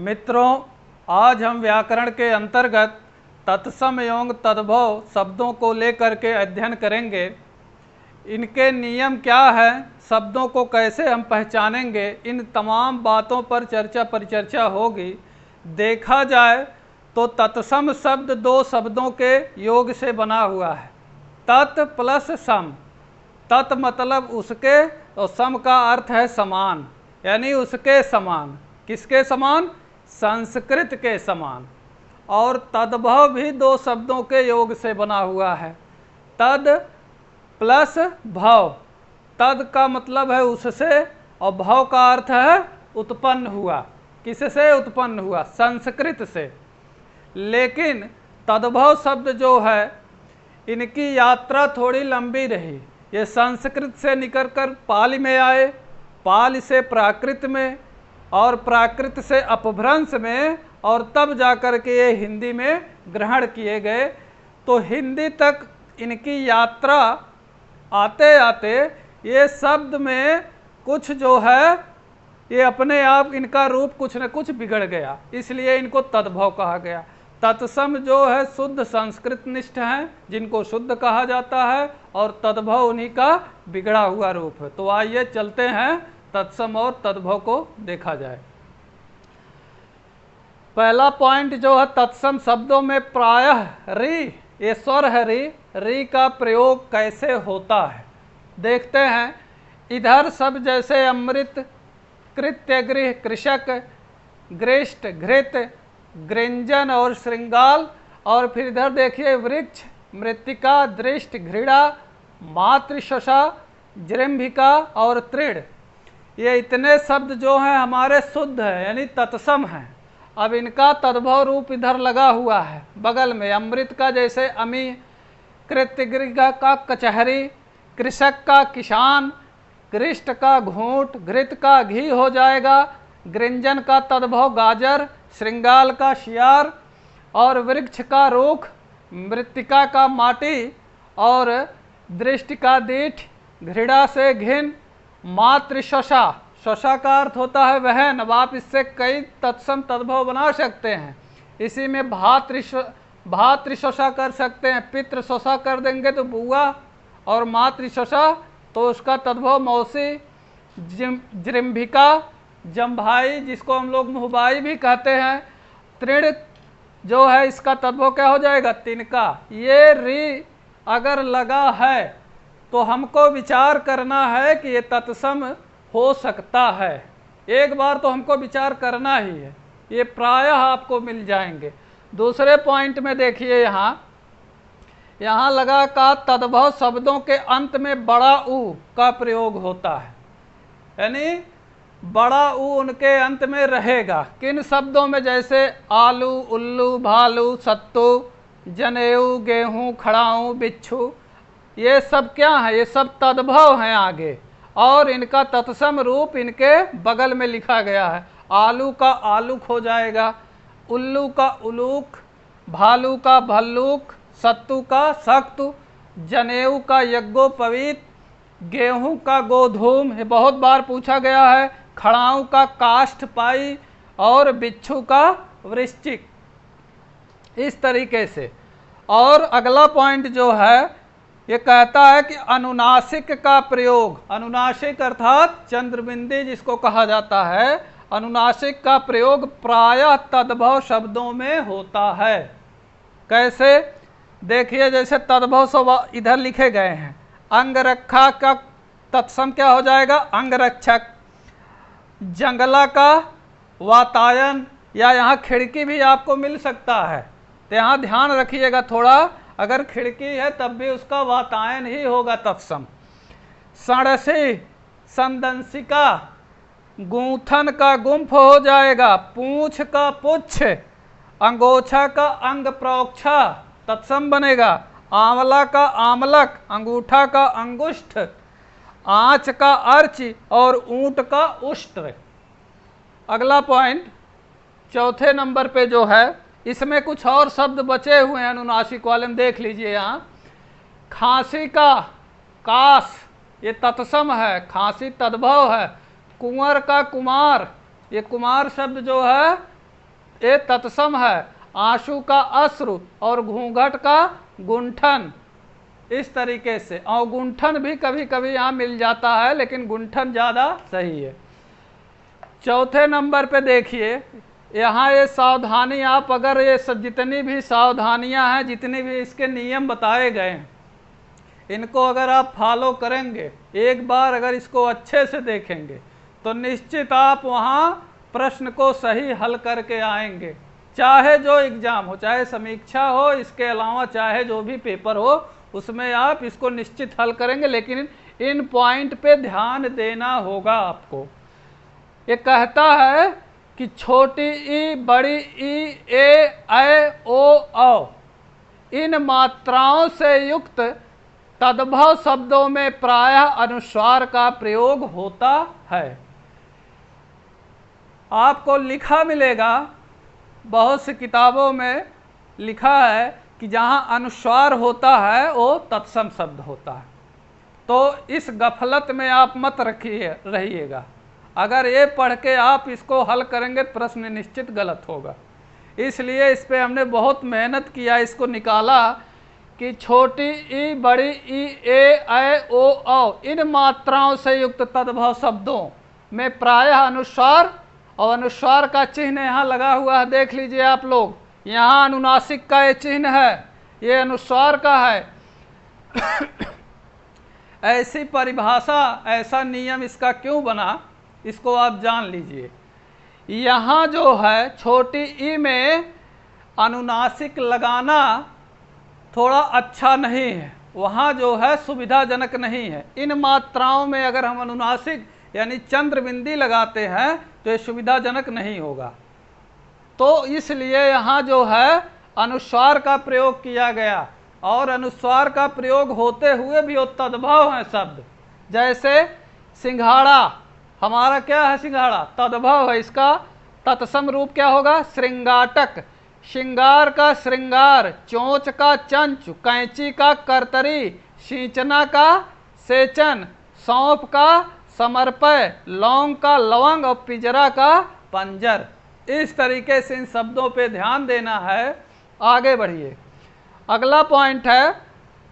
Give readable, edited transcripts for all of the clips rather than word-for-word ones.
मित्रों, आज हम व्याकरण के अंतर्गत तत्सम एवं तद्भव शब्दों को लेकर के अध्ययन करेंगे। इनके नियम क्या है, शब्दों को कैसे हम पहचानेंगे, इन तमाम बातों पर परिचर्चा होगी। देखा जाए तो तत्सम शब्द दो शब्दों के योग से बना हुआ है, तत् प्लस सम। तत् मतलब उसके और सम का अर्थ है समान, यानी उसके समान। किसके समान? संस्कृत के समान। और तद्भव भी दो शब्दों के योग से बना हुआ है, तद प्लस भव। तद का मतलब है उससे और भव का अर्थ है उत्पन्न हुआ। किससे उत्पन्न हुआ? संस्कृत से। लेकिन तद्भव शब्द जो है, इनकी यात्रा थोड़ी लंबी रही। ये संस्कृत से निकल कर पाली में आए, पाली से प्राकृत में, और प्राकृत से अपभ्रंश में, और तब जाकर के ये हिंदी में ग्रहण किए गए। तो हिंदी तक इनकी यात्रा आते आते ये शब्द में कुछ जो है, ये अपने आप इनका रूप कुछ न कुछ बिगड़ गया, इसलिए इनको तद्भव कहा गया। तत्सम जो है शुद्ध संस्कृत निष्ठ हैं, जिनको शुद्ध कहा जाता है, और तद्भव उन्हीं का बिगड़ा हुआ रूप है। तो आइए चलते हैं, तत्सम और तद्भव को देखा जाए। पहला पॉइंट जो है, तत्सम शब्दों में प्रायः री, ये स्वर है री का प्रयोग कैसे होता है देखते हैं। इधर सब जैसे अमृत, कृत्य, गृह, कृषक, गृष्ट, घृत, गृंजन और श्रृंगाल, और फिर इधर देखिए वृक्ष, मृत्तिका, दृष्ट, घृणा, मातृशशा, जृंभिका और तृण। ये इतने शब्द जो हैं हमारे शुद्ध है, यानी तत्सम हैं। अब इनका तद्भव रूप इधर लगा हुआ है बगल में। अमृत का जैसे अमी, कृत्यगृह का कचहरी, कृषक का किसान, गृष्ट का घूंट, घृत का घी हो जाएगा, गृंजन का तद्भव गाजर, श्रृंगाल का शियार, और वृक्ष का रूख, मृत्तिका का माटी, और दृष्टि का दीठ, घृणा से घिन, मातृशशा, शशा का अर्थ होता है बहन। अब आप इससे कई तत्सम तद्भव बना सकते हैं। इसी में भातृशशा कर सकते हैं, पितृशशा कर देंगे तो बुआ, और मातृशशा तो उसका तद्भव मौसी, जृंभिका जम्भाई, जिसको हम लोग मुहबाई भी कहते हैं। तृण जो है इसका तद्भव क्या हो जाएगा? तिनका। ये री अगर लगा है तो हमको विचार करना है कि ये तत्सम हो सकता है। एक बार तो हमको विचार करना ही है, ये प्रायः आपको मिल जाएंगे। दूसरे पॉइंट में देखिए, यहाँ लगा का तद्भव शब्दों के अंत में बड़ा ऊ का प्रयोग होता है, यानी बड़ा ऊ उनके अंत में रहेगा। किन शब्दों में? जैसे आलू, उल्लू, भालू, सत्तू, जनेऊ, गेहूँ, खड़ाऊ, बिच्छू, ये सब क्या है? ये सब तद्भव हैं आगे, और इनका तत्सम रूप इनके बगल में लिखा गया है। आलू का आलूक हो जाएगा, उल्लू का उलूक, भालू का भल्लूक, सत्तू का सख्तु, जनेऊ का यज्ञोपवीत, गेहूं का गोधूम, ये बहुत बार पूछा गया है, खड़ाऊ का काष्ठपाई, और बिच्छू का वृश्चिक। इस तरीके से। और अगला पॉइंट जो है, ये कहता है कि अनुनासिक का प्रयोग, अनुनासिक अर्थात चंद्रबिंदी जिसको कहा जाता है, अनुनासिक का प्रयोग प्रायः तद्भव शब्दों में होता है। कैसे? देखिए, जैसे तद्भव सब इधर लिखे गए हैं। अंगरक्षा का तत्सम क्या हो जाएगा? अंगरक्षक। जंगला का वातायन, या यहाँ खिड़की भी आपको मिल सकता है, तो यहाँ ध्यान रखिएगा थोड़ा, अगर खिड़की है तब भी उसका वातायन ही होगा तत्सम। सड़सी, संदंसिका, गूंथन का गुंफ हो जाएगा, पूंछ का पुच्छ, अंगोछा का अंग प्रोक्षा तत्सम बनेगा, आंवला का आमलक, अंगूठा का अंगुष्ठ, आंच का अर्च, और ऊंट का उष्ट्र। अगला पॉइंट चौथे नंबर पे जो है, इसमें कुछ और शब्द बचे हुए हैं अनुनासिक वाले में, देख लीजिए। यहाँ खांसी का कास, ये तत्सम है, खांसी तद्भव है। कुंवर का कुमार, ये कुमार शब्द जो है ये तत्सम है, आंसू का अश्रु और घूंघट का गुंठन, इस तरीके से। और गुंठन भी कभी कभी यहाँ मिल जाता है, लेकिन गुंठन ज़्यादा सही है। चौथे नंबर पे देखिए, यहाँ ये सावधानी, आप अगर ये जितनी भी सावधानियाँ हैं, जितनी भी इसके नियम बताए गए हैं, इनको अगर आप फॉलो करेंगे, एक बार अगर इसको अच्छे से देखेंगे, तो निश्चित आप वहाँ प्रश्न को सही हल करके आएंगे। चाहे जो एग्ज़ाम हो, चाहे समीक्षा हो, इसके अलावा चाहे जो भी पेपर हो, उसमें आप इसको निश्चित हल करेंगे। लेकिन इन पॉइंट पे ध्यान देना होगा आपको। ये कहता है कि छोटी ई, बड़ी ई, ए, ऐ, ओ, औ, इन मात्राओं से युक्त तद्भव शब्दों में प्रायः अनुस्वार का प्रयोग होता है। आपको लिखा मिलेगा, बहुत सी किताबों में लिखा है कि जहाँ अनुस्वार होता है वो तत्सम शब्द होता है। तो इस गफलत में आप मत रहिएगा। अगर ये पढ़ के आप इसको हल करेंगे, प्रश्न निश्चित गलत होगा। इसलिए इस पे हमने बहुत मेहनत किया, इसको निकाला कि छोटी ई, बड़ी ई, ए, ऐ, ओ, औ, इन मात्राओं से युक्त तद्भव शब्दों में प्रायः अनुस्वार, और अनुस्वार का चिन्ह यहाँ लगा हुआ है, देख लीजिए आप लोग। यहाँ अनुनासिक का ये चिन्ह है, ये अनुस्वार का है। ऐसी परिभाषा, ऐसा नियम इसका क्यों बना, इसको आप जान लीजिए। यहाँ जो है छोटी ई में अनुनासिक लगाना थोड़ा अच्छा नहीं है, वहाँ जो है सुविधाजनक नहीं है। इन मात्राओं में अगर हम अनुनासिक यानी चंद्र बिंदी लगाते हैं तो ये सुविधाजनक नहीं होगा। तो इसलिए यहाँ जो है अनुस्वार का प्रयोग किया गया, और अनुस्वार का प्रयोग होते हुए भी वो तद्भव हैं शब्द। जैसे सिंघाड़ा, हमारा क्या है सिंघाड़ा, तद्भव है, इसका तत्सम रूप क्या होगा, श्रृंगाटक। श्रृंगार का श्रृंगार, चोंच का चंच, कैंची का करतरी, सींचना का सेचन, सौंफ का समर्पय, लौंग का लवंग और पिंजरा का पंजर। इस तरीके से इन शब्दों पे ध्यान देना है। आगे बढ़िए, अगला पॉइंट है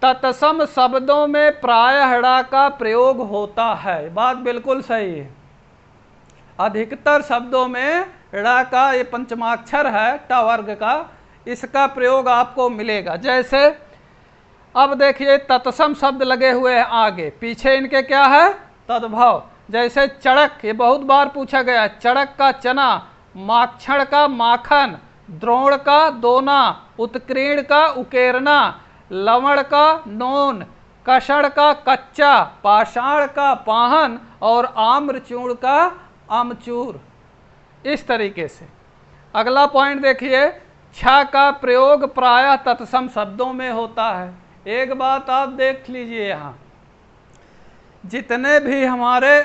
तत्सम शब्दों में प्रायः ड़ा का प्रयोग होता है। बात बिल्कुल सही है, अधिकतर शब्दों में ड़ा का, ये पंचमाक्षर है ट वर्ग का, इसका प्रयोग आपको मिलेगा। जैसे अब देखिए तत्सम शब्द लगे हुए हैं आगे, पीछे इनके क्या है, तद्भव। जैसे चड़क, ये बहुत बार पूछा गया, चड़क का चना, माक्षण का माखन, द्रोण का दोना, उत्कीर्ण का उकेरना, लवण का नोन, कषण का कच्चा, पाषाण का पाहन और आम्रचूर्ण का आमचूर। इस तरीके से। अगला पॉइंट देखिए, छ का प्रयोग प्रायः तत्सम शब्दों में होता है। एक बात आप देख लीजिए, यहाँ जितने भी हमारे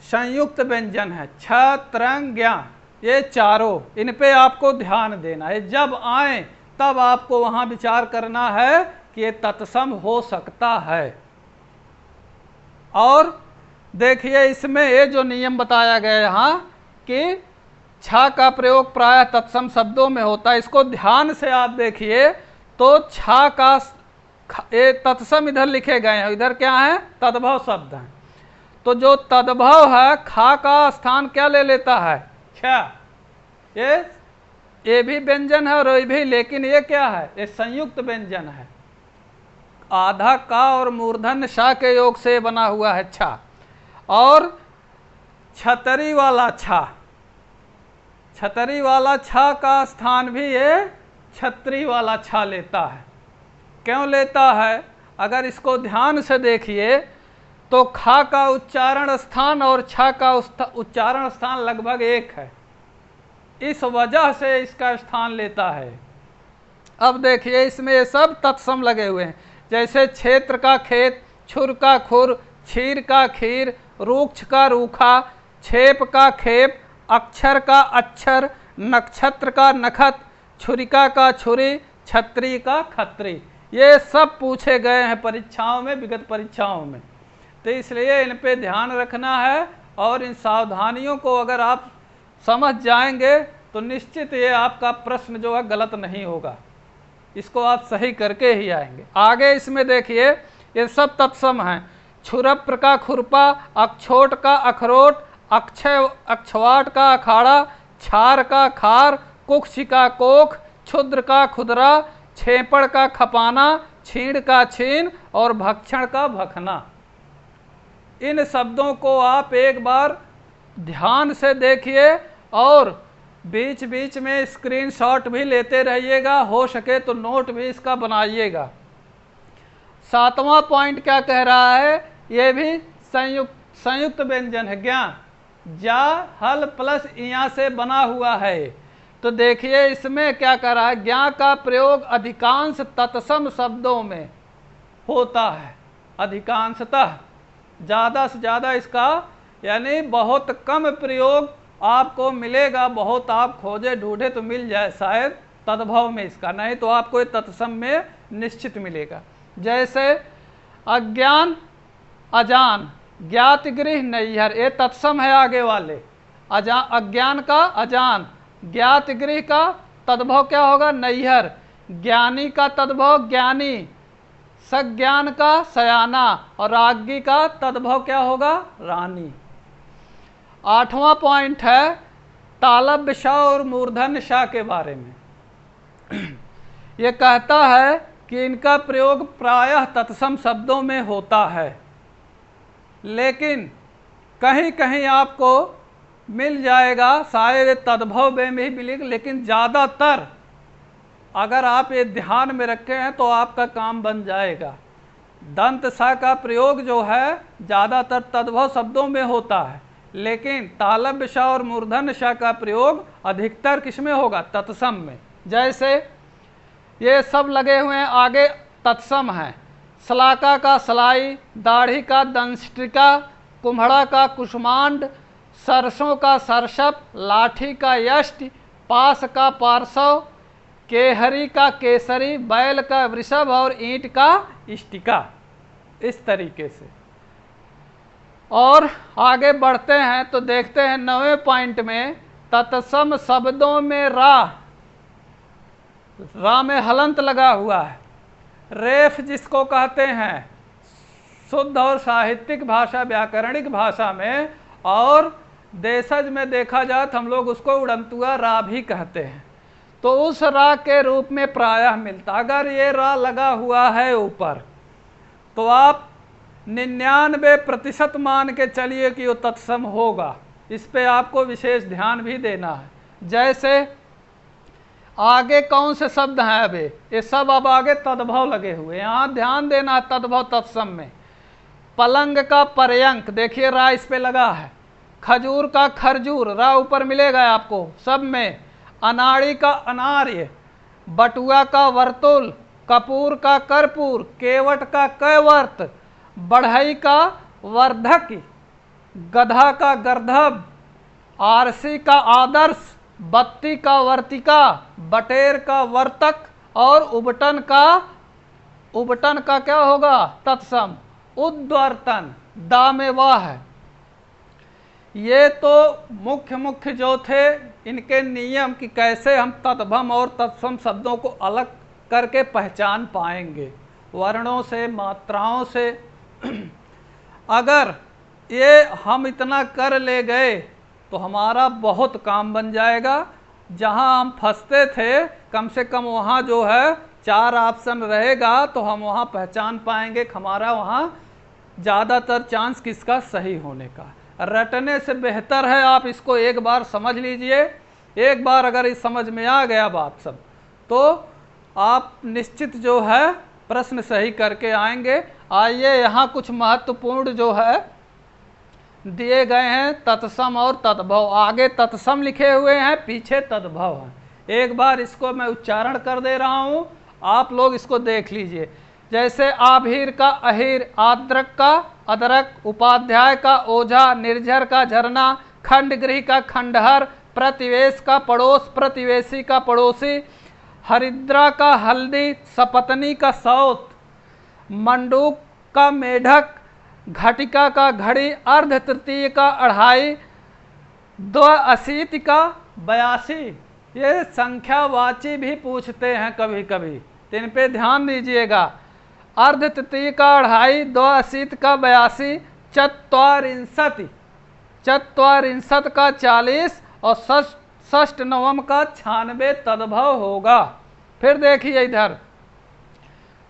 संयुक्त व्यंजन हैं, छ, त्रंग, ज्ञ, ये चारों, इन पे आपको ध्यान देना है। जब आए तब आपको वहाँ विचार करना है कि ये तत्सम हो सकता है। और देखिए इसमें ये जो नियम बताया गया यहाँ कि छ का प्रयोग प्रायः तत्सम शब्दों में होता है, इसको ध्यान से आप देखिए। तो छ का ये तत्सम इधर लिखे गए हैं, इधर क्या है, तद्भव शब्द हैं। तो जो तद्भव है, खा का स्थान क्या ले लेता है, छ। ये भी व्यंजन है और ये भी, लेकिन ये क्या है, ये संयुक्त व्यंजन है। आधा का और मूर्धन्य श के योग से बना हुआ है छ। और छतरी वाला छ, छतरी वाला छ का स्थान भी ये छतरी वाला छ लेता है। क्यों लेता है, अगर इसको ध्यान से देखिए तो खा का उच्चारण स्थान और छ का उच्चारण स्थान लगभग एक है, इस वजह से इसका स्थान लेता है। अब देखिए इसमें ये सब तत्सम लगे हुए हैं। जैसे क्षेत्र का खेत, छुर का खुर, क्षीर का खीर, रूक्ष का रूखा, छेप का खेप, अक्षर का अक्षर, नक्षत्र का नखत, छुरिका का छुरी, छत्री का खत्री। ये सब पूछे गए हैं परीक्षाओं में, विगत परीक्षाओं में। तो इसलिए इन पे ध्यान रखना है, और इन सावधानियों को अगर आप समझ जाएंगे तो निश्चित ये आपका प्रश्न जो है गलत नहीं होगा, इसको आप सही करके ही आएंगे। आगे इसमें देखिए ये सब तत्सम हैं। क्षुरप्र का खुरपा, अक्षोट का अखरोट, अक्षवाट का अखाड़ा, क्षार का खार, कुक्ष का कोख, क्षुद्र का खुदरा, छेपड़ का खपाना, छीण का छीन और भक्षण का भखना। इन शब्दों को आप एक बार ध्यान से देखिए और बीच बीच में स्क्रीनशॉट भी लेते रहिएगा, हो सके तो नोट भी इसका बनाइएगा। 7वां पॉइंट क्या कह रहा है, ये भी संयुक्त व्यंजन है। ज्ञा, जा हल प्लस इया से बना हुआ है। तो देखिए इसमें क्या कर रहा है, ज्ञा का प्रयोग अधिकांश तत्सम शब्दों में होता है, अधिकांशतः, ज़्यादा से ज़्यादा इसका यानी बहुत कम प्रयोग आपको मिलेगा। बहुत आप खोजे ढूंढे तो मिल जाए शायद तद्भव में इसका, नहीं तो आपको तत्सम में निश्चित मिलेगा। जैसे अज्ञान अजान, ज्ञात गृह नैहर, ये तत्सम है आगे वाले। अज्ञान का अजान, ज्ञात गृह का तद्भव क्या होगा, नैहर। ज्ञानी का तद्भव ज्ञानी, सज्ञान का सयाना और राज्ञी का तद्भव क्या होगा, रानी। 8वां पॉइंट है तालव्य श और मूर्धन्य श के बारे में। ये कहता है कि इनका प्रयोग प्रायः तत्सम शब्दों में होता है, लेकिन कहीं कहीं आपको मिल जाएगा, शायद तद्भव में भी मिलेगा, लेकिन ज़्यादातर अगर आप ये ध्यान में रखे हैं तो आपका काम बन जाएगा। दंत सा का प्रयोग जो है ज़्यादातर तद्भव शब्दों में होता है, लेकिन तालव्य श और मूर्धन्य श का प्रयोग अधिकतर किसमें होगा, तत्सम में। जैसे ये सब लगे हुए हैं, आगे तत्सम हैं। सलाका का सलाई, दाढ़ी का दंष्टिका, कुम्हड़ा का कुष्मांड, सरसों का सरसप, लाठी का यष्टि, पास का पार्श्व, केहरी का केसरी, बैल का वृषभ और ईंट का इष्टिका। इस तरीके से और आगे बढ़ते हैं तो देखते हैं 9वें पॉइंट में तत्सम शब्दों में रा में हलंत लगा हुआ है। रेफ जिसको कहते हैं शुद्ध और साहित्यिक भाषा, व्याकरणिक भाषा में, और देशज में देखा जाए तो हम लोग उसको उड़ंतुआ रा भी कहते हैं। तो उस रा के रूप में प्रायः मिलता। अगर ये रा लगा हुआ है ऊपर तो आप 99% मान के चलिए कि वो तत्सम होगा। इस पे आपको विशेष ध्यान भी देना है। जैसे आगे कौन से शब्द हैं, अबे ये सब अब आगे तद्भव लगे हुए, यहाँ ध्यान देना है तद्भव तत्सम में। पलंग का पर्यंक, देखिए रा इस पे लगा है। खजूर का खरजूर, रा ऊपर मिलेगा आपको सब में। अनाड़ी का अनार्य, बटुआ का वर्तुल, कपूर का कर्पूर, केवट का कैवर्त, बढ़ई का वर्धक, गधा का गर्धब, आरसी का आदर्श, बत्ती का वर्तिका, बटेर का वर्तक और उबटन का क्या होगा, तत्सम। उद्वर्तन, दा में वाह है। ये तो मुख्य जो थे इनके नियम कि कैसे हम तद्भव और तत्सम शब्दों को अलग करके पहचान पाएंगे वर्णों से, मात्राओं से। अगर ये हम इतना कर ले गए तो हमारा बहुत काम बन जाएगा। जहां हम फंसते थे कम से कम वहां जो है 4 ऑप्शन रहेगा तो हम वहां पहचान पाएंगे कि हमारा वहां ज़्यादातर चांस किसका सही होने का। रटने से बेहतर है आप इसको एक बार समझ लीजिए। एक बार अगर इस समझ में आ गया बात सब तो आप निश्चित जो है प्रश्न सही करके आएंगे। आइए यहाँ कुछ महत्वपूर्ण जो है दिए गए हैं तत्सम और तद्भव। आगे तत्सम लिखे हुए हैं, पीछे तद्भव है। एक बार इसको मैं उच्चारण कर दे रहा हूँ, आप लोग इसको देख लीजिए। जैसे आभीर का अहीर, आद्रक का अदरक, उपाध्याय का ओझा, निर्झर का झरना, खंडगृह का खंडहर, प्रतिवेश का पड़ोस, प्रतिवेशी का पड़ोसी, हरिद्रा का हल्दी, सपत्नी का सौत, मंडूक का मेढक, घटिका का घड़ी, अर्ध तृतीय का अढ़ाई, 82 का 82, ये संख्यावाची भी पूछते हैं कभी कभी, तो इन पे ध्यान दीजिएगा। अर्ध तृतीय का 2.5, 2 का 82, चत्वारिंशति, चत्वारिंशत का 40 और षष्ठ नवम का 96 तद्भव होगा। फिर देखिए इधर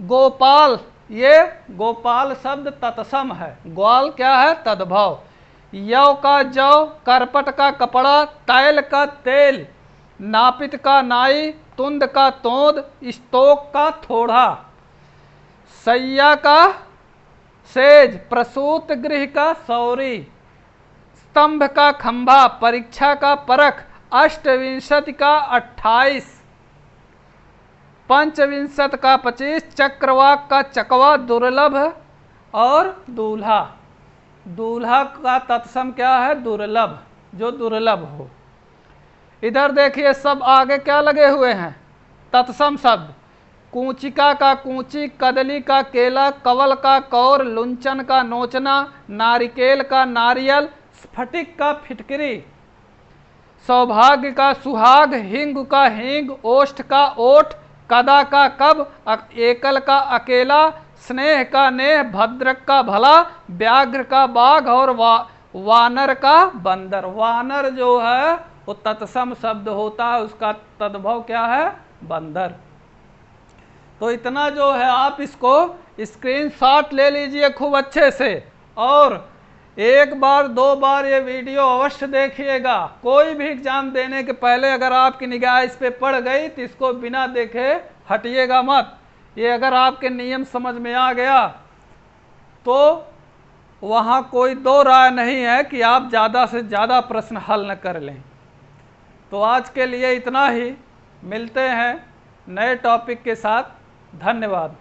गोपाल, ये गोपाल शब्द तत्सम है, ग्वाल क्या है? तद्भव। यव का जव, करपट का कपड़ा, तैल का तेल, नापित का नाई, तुंद का तोंद, स्तोक का थोड़ा, सैया का सेज, प्रसूत गृह का सौरी, स्तंभ का खंभा, परीक्षा का परख, अष्टविंशति का 28, पंचविंशत का 25, चक्रवाक का चकवा, दुर्लभ और दूल्हा। दूल्हा का तत्सम क्या है? दुर्लभ, जो दुर्लभ हो। इधर देखिए सब आगे क्या लगे हुए हैं? तत्सम शब्द। कूचिका का कूची, कदली का केला, कवल का कौर, लुंचन का नोचना, नारिकेल का नारियल, स्फटिक का फिटकरी, सौभाग्य का सुहाग, हिंग का हींग, ओष्ठ का ओठ, कदा का कब, एकल का अकेला, स्नेह का नेह, भद्रक का भला, व्याघ्र का बाघ और वानर का बंदर। वानर जो है वो तत्सम शब्द होता है, उसका तद्भव क्या है? बंदर। तो इतना जो है आप इसको स्क्रीनशॉट ले लीजिए खूब अच्छे से, और एक बार 2 बार ये वीडियो अवश्य देखिएगा। कोई भी एग्जाम देने के पहले अगर आपकी निगाह इस पे पड़ गई तो इसको बिना देखे हटिएगा मत। ये अगर आपके नियम समझ में आ गया तो वहाँ कोई 2 राय नहीं है कि आप ज़्यादा से ज़्यादा प्रश्न हल न कर लें। तो आज के लिए इतना ही, मिलते हैं नए टॉपिक के साथ। धन्यवाद।